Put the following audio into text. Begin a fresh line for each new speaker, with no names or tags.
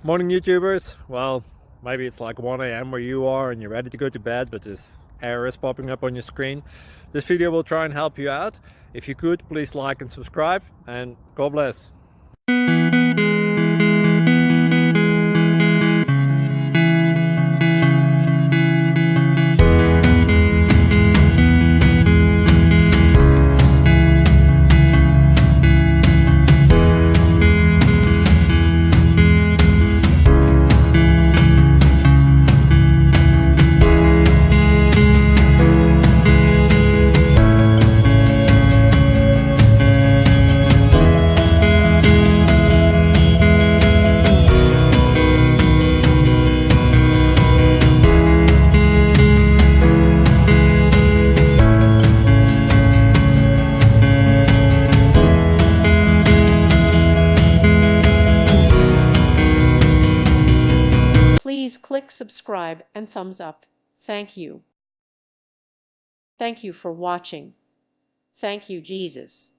Morning YouTubers. Well, maybe it's like 1 a.m. where you are and you're ready to go to bed, but this error is popping up on your screen. This video will try and help you out. If you could, please like and subscribe, and God bless.
Please click subscribe and thumbs up. Thank you. Thank you for watching. Thank you, Jesus.